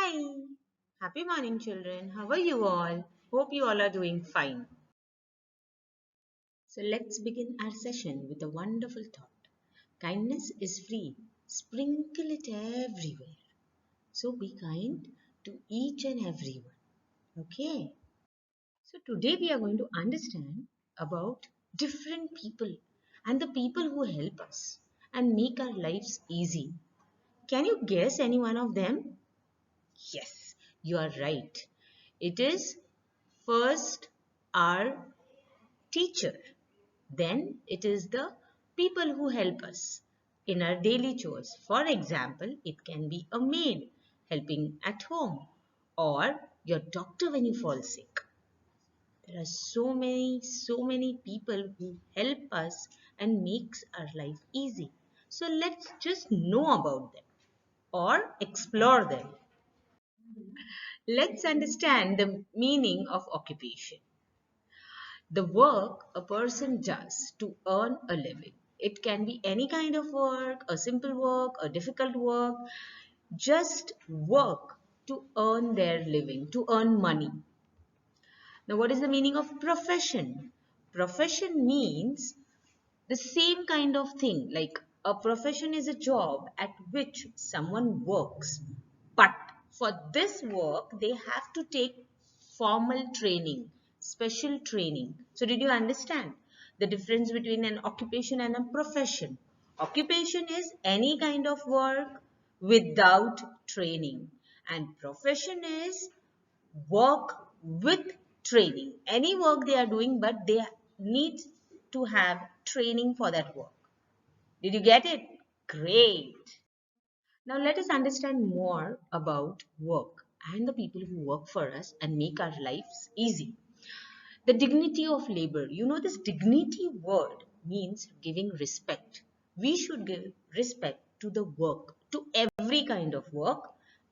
Hi, happy morning, children. How are you all? Hope you all are doing fine. So, let's begin our session with a wonderful thought. Kindness is free, sprinkle it everywhere. So, be kind to each and everyone. Okay? So, today we are going to understand about different people and the people who help us and make our lives easy. Can you guess any one of them? Yes, you are right. It is first our teacher, then it is the people who help us in our daily chores. For example, it can be a maid helping at home or your doctor when you fall sick. There are so many people who help us and makes our life easy. So let's just know about them or explore them. Let's understand the meaning of occupation. The work a person does to earn a living. It can be any kind of work, a simple work, a difficult work, just work to earn their living, to earn money. Now, what is the meaning of profession? Profession means the same kind of thing, like a profession is a job at which someone works, but for this work they have to take formal training, special training. So did you understand the difference between an occupation and a profession? Occupation is any kind of work without training, and profession is work with training. Any work they are doing, but they need to have training for that work. Did you get it? Great. Now let us understand more about work and the people who work for us and make our lives easy. The dignity of labor. You know, this dignity word means giving respect. We should give respect to the work, to every kind of work,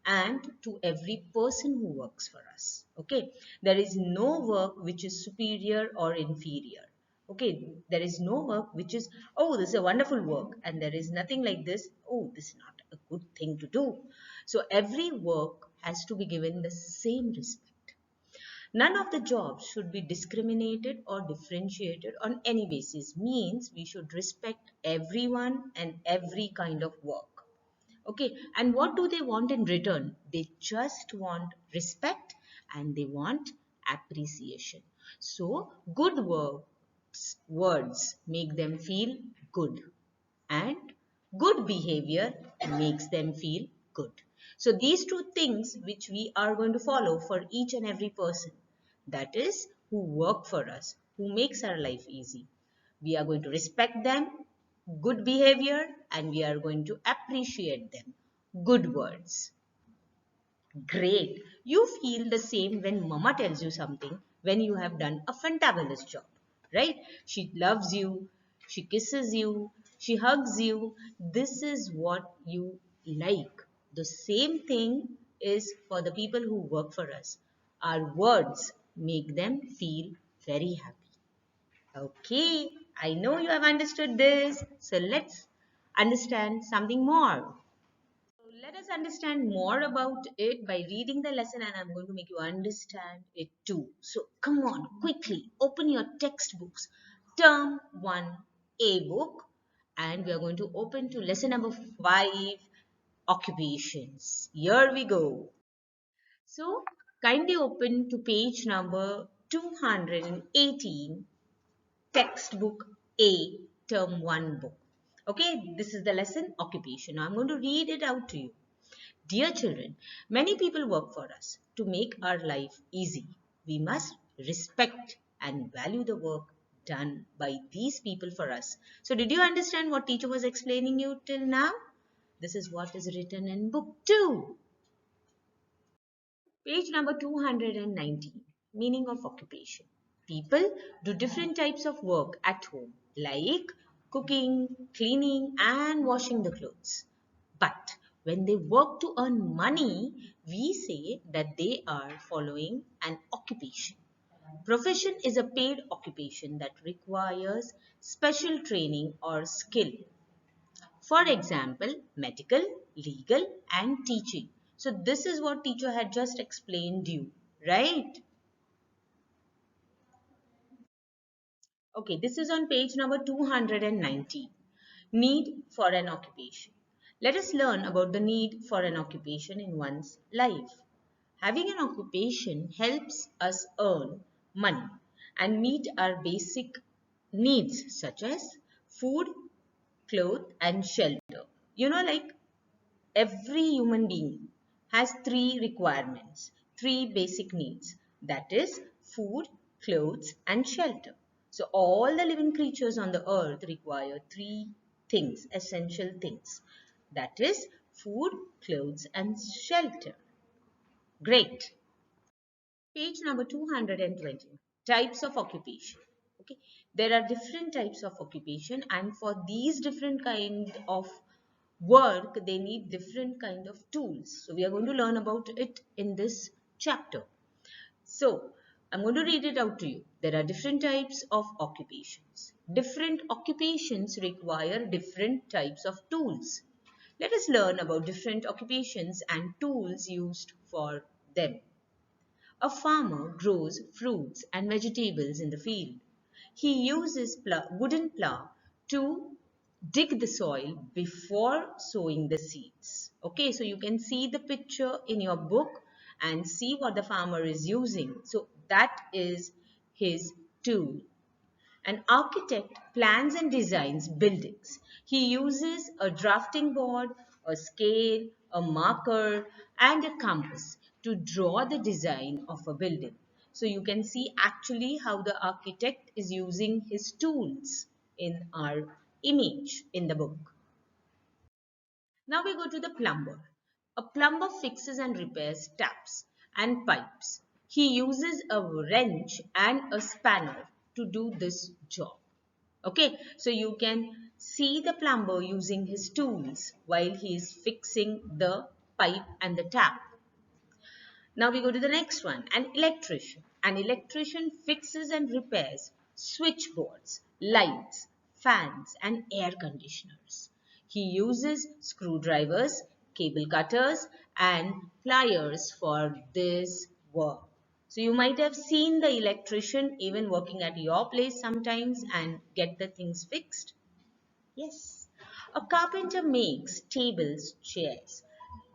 and to every person who works for us. Okay, there is no work which is superior or inferior. Okay, there is no work which is, oh, this is a wonderful work, and there is nothing like this, oh, this is not a good thing to do. So every work has to be given the same respect. None of the jobs should be discriminated or differentiated on any basis. Means we should respect everyone and every kind of work. Okay, and what do they want in return? They just want respect and they want appreciation. So, good words make them feel good, and good behavior makes them feel good. So these two things which we are going to follow for each and every person, that is who work for us, who makes our life easy. We are going to respect them, good behavior, and we are going to appreciate them, good words. Great. You feel the same when mama tells you something when you have done a fantabulous job, right? She loves you, she kisses you, she hugs you. This is what you like. The same thing is for the people who work for us. Our words make them feel very happy. Okay, I know you have understood this. So let's understand something more. Let us understand more about it by reading the lesson, and I'm going to make you understand it too. So come on, quickly open your textbooks, term 1A book, and we are going to open to lesson number 5, occupations. Here we go. So kindly open to page number 218, textbook A, term 1 book. Okay, this is the lesson occupation. Now I'm going to read it out to you. Dear children, many people work for us to make our life easy. We must respect and value the work done by these people for us. So did you understand what teacher was explaining you till now? This is what is written in book 2. Page number 219. Meaning of occupation. People do different types of work at home, like cooking, cleaning, and washing the clothes. But when they work to earn money, we say that they are following an occupation. Profession is a paid occupation that requires special training or skill. For example, medical, legal, and teaching. So this is what teacher had just explained you, right? Okay, this is on page number 290. Need for an occupation. Let us learn about the need for an occupation in one's life. Having an occupation helps us earn money and meet our basic needs such as food, clothes, and shelter. Like every human being has three requirements, three basic needs, that is food, clothes, and shelter. So all the living creatures on the earth require three things, essential things, that is food, clothes, and shelter. Great. Page number 220. Types of occupation. Okay. There are different types of occupation, and for these different kind of work, they need different kind of tools. So we are going to learn about it in this chapter. So I'm going to read it out to you. There are different types of occupations. Different occupations require different types of tools. Let us learn about different occupations and tools used for them. A farmer grows fruits and vegetables in the field. He uses wooden plow to dig the soil before sowing the seeds. Okay, so you can see the picture in your book and see what the farmer is using. So that is his tool. An architect plans and designs buildings. He uses a drafting board, a scale, a marker, and a compass to draw the design of a building. So you can see actually how the architect is using his tools in our image in the book. Now we go to the plumber. A plumber fixes and repairs taps and pipes. He uses a wrench and a spanner to do this job. Okay, so you can see the plumber using his tools while he is fixing the pipe and the tap. Now we go to the next one, an electrician. An electrician fixes and repairs switchboards, lights, fans, and air conditioners. He uses screwdrivers, cable cutters, and pliers for this work. So you might have seen the electrician even working at your place sometimes and get the things fixed. Yes. A carpenter makes tables, chairs,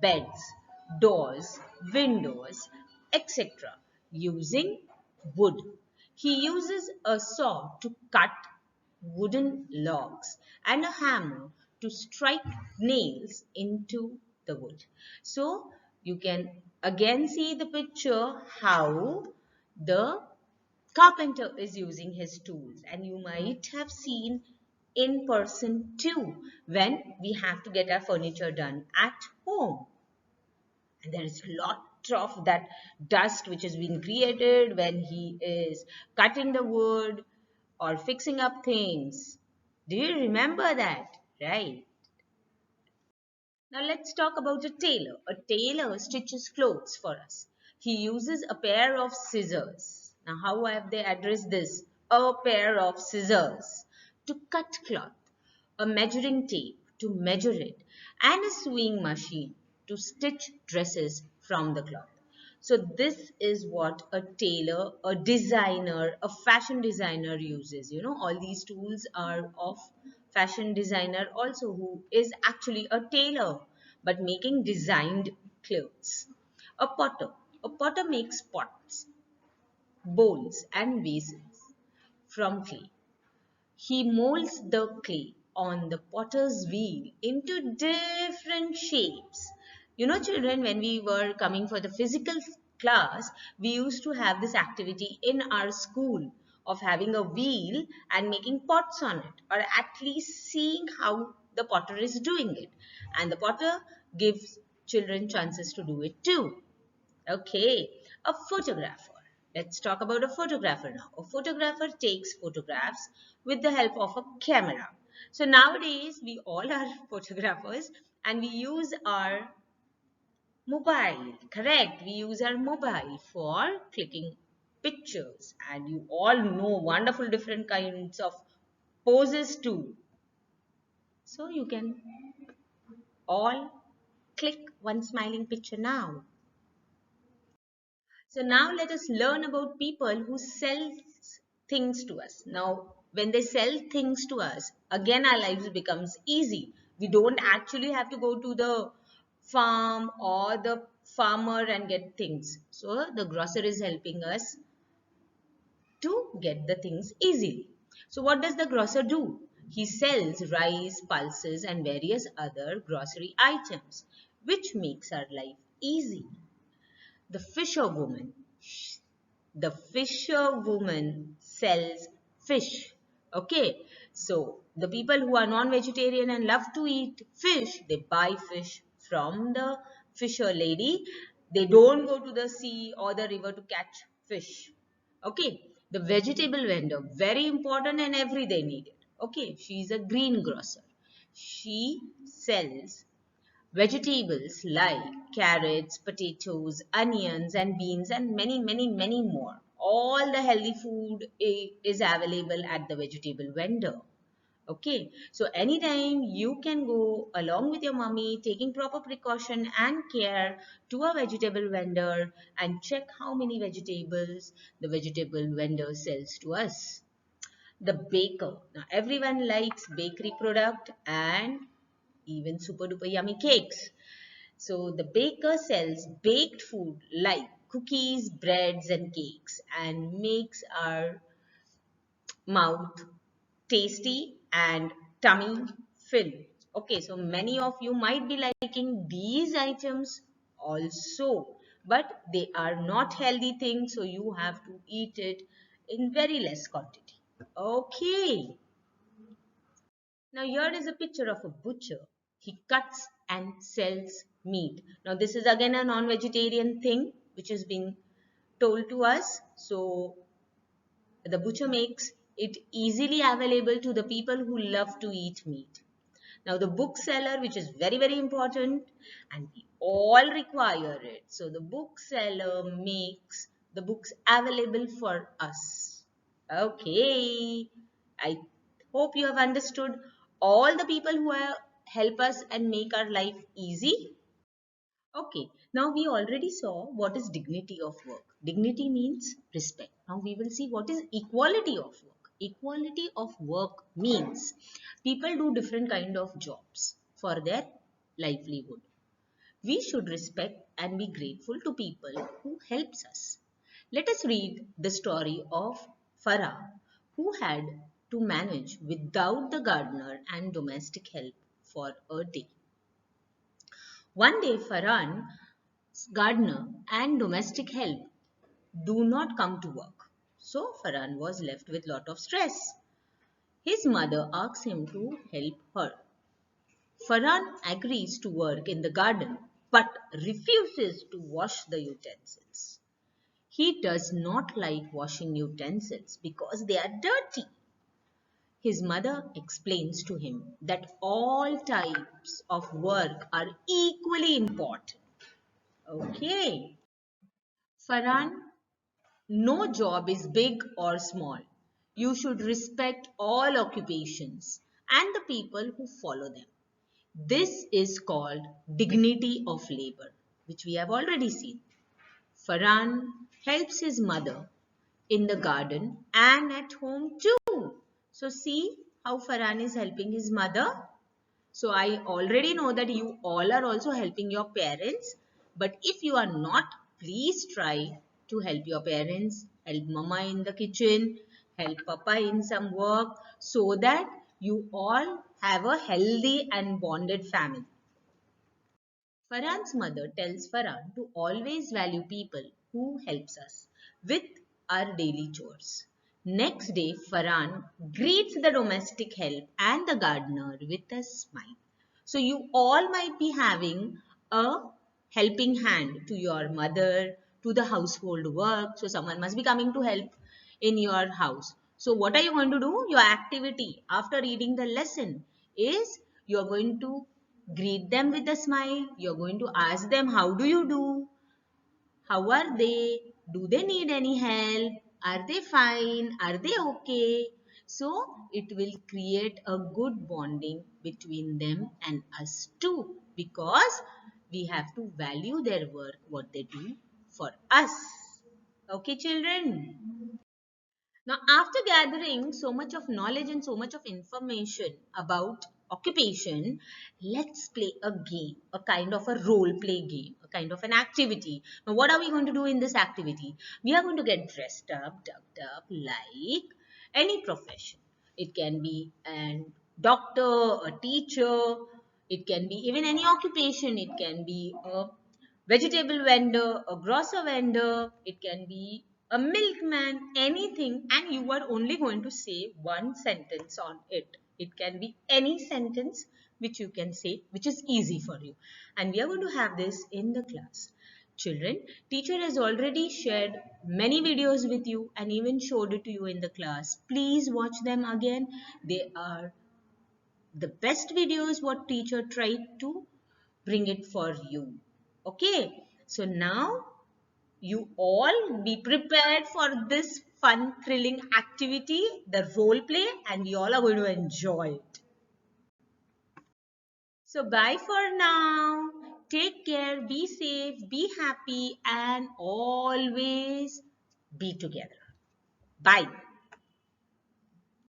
beds, doors, windows, etc. using wood. He uses a saw to cut wooden logs and a hammer to strike nails into the wood. So you can again see the picture how the carpenter is using his tools, and you might have seen in person too when we have to get our furniture done at home, and there is a lot of that dust which has been created when he is cutting the wood or fixing up things. Do you remember that? Right. Now let's talk about a tailor. A tailor stitches clothes for us. He uses a pair of scissors. Now how have they addressed this? A pair of scissors to cut cloth, a measuring tape to measure it, and a sewing machine to stitch dresses from the cloth. So this is what a tailor, a designer, a fashion designer uses. All these tools are of fashion designer also, who is actually a tailor but making designed clothes. A potter. A potter makes pots, bowls and vases from clay. He molds the clay on the potter's wheel into different shapes. Children, when we were coming for the physical class, we used to have this activity in our school of having a wheel and making pots on it, or at least seeing how the potter is doing it. And the potter gives children chances to do it too. Okay, a photographer. Let's talk about a photographer now. A photographer takes photographs with the help of a camera. So nowadays we all are photographers and we use our mobile, correct? We use our mobile for clicking pictures, and you all know wonderful different kinds of poses too. So you can all click one smiling picture now. So now let us learn about people who sell things to us. Now, when they sell things to us, again our lives becomes easy. We don't actually have to go to the farm or the farmer and get things. So the grocer is helping us to get the things easily. So what does the grocer do? He sells rice, pulses and various other grocery items, which makes our life easy. The fisherwoman. The fisherwoman sells fish. Okay, so the people who are non-vegetarian and love to eat fish, they buy fish from the fisher lady. They don't go to the sea or the river to catch fish. Okay, the vegetable vendor, very important and everyday needed. Okay, she is a greengrocer. She sells vegetables like carrots, potatoes, onions and beans and many more. All the healthy food is available at the vegetable vendor. Okay, so anytime you can go along with your mummy taking proper precaution and care to a vegetable vendor and check how many vegetables the vegetable vendor sells to us. The baker. Now everyone likes bakery product and even super duper yummy cakes. So the baker sells baked food like cookies, breads and cakes and makes our mouth tasty and tummy filled. Okay, so many of you might be liking these items also, but they are not healthy things, so you have to eat it in very less quantity. Okay. Now here is a picture of a butcher. He cuts and sells meat. Now this is again a non-vegetarian thing which is being told to us. So the butcher makes it easily available to the people who love to eat meat. Now the bookseller, which is very important and we all require it. So the bookseller makes the books available for us. Okay, I hope you have understood all the people who help us and make our life easy. Okay, now we already saw what is dignity of work. Dignity means respect. Now we will see what is equality of work. Equality of work means people do different kind of jobs for their livelihood. We should respect and be grateful to people who helps us. Let us read the story of Farah, who had to manage without the gardener and domestic help for a day. One day, Farhan's gardener and domestic help do not come to work. So Farhan was left with lot of stress. His mother asks him to help her. Farhan agrees to work in the garden but refuses to wash the utensils. He does not like washing utensils because they are dirty. His mother explains to him that all types of work are equally important. Okay. Farhan, no job is big or small. You should respect all occupations and the people who follow them. This is called dignity of labor, which we have already seen. Farhan helps his mother in the garden and at home too. So see how Farhan is helping his mother. So I already know that you all are also helping your parents. But if you are not, please try to help your parents, help mama in the kitchen, help papa in some work so that you all have a healthy and bonded family. Farhan's mother tells Farhan to always value people who helps us with our daily chores. Next day, Farhan greets the domestic help and the gardener with a smile. So you all might be having a helping hand to your mother, to the household work. So someone must be coming to help in your house. So what are you going to do? Your activity after reading the lesson is you are going to greet them with a smile. You're going to ask them, how do you do? How are they? Do they need any help? Are they fine? Are they okay? So it will create a good bonding between them and us too, because We have to value their work, what they do for us. Okay, children? Now, after gathering so much of knowledge and so much of information about occupation, let's play a game, a kind of a role play game, a kind of an activity. Now, what are we going to do in this activity? We are going to get dressed up, ducked up like any profession. It can be a doctor, a teacher, it can be even any occupation, it can be a vegetable vendor, a grocer vendor, it can be a milkman, anything, and you are only going to say one sentence on it. It can be any sentence which you can say, which is easy for you. And we are going to have this in the class. Children, teacher has already shared many videos with you and even showed it to you in the class. Please watch them again. They are the best videos what teacher tried to bring it for you. Okay, so now you all be prepared for this fun, thrilling activity, the role play, and you all are going to enjoy it. So, bye for now. Take care, be safe, be happy, and always be together. Bye.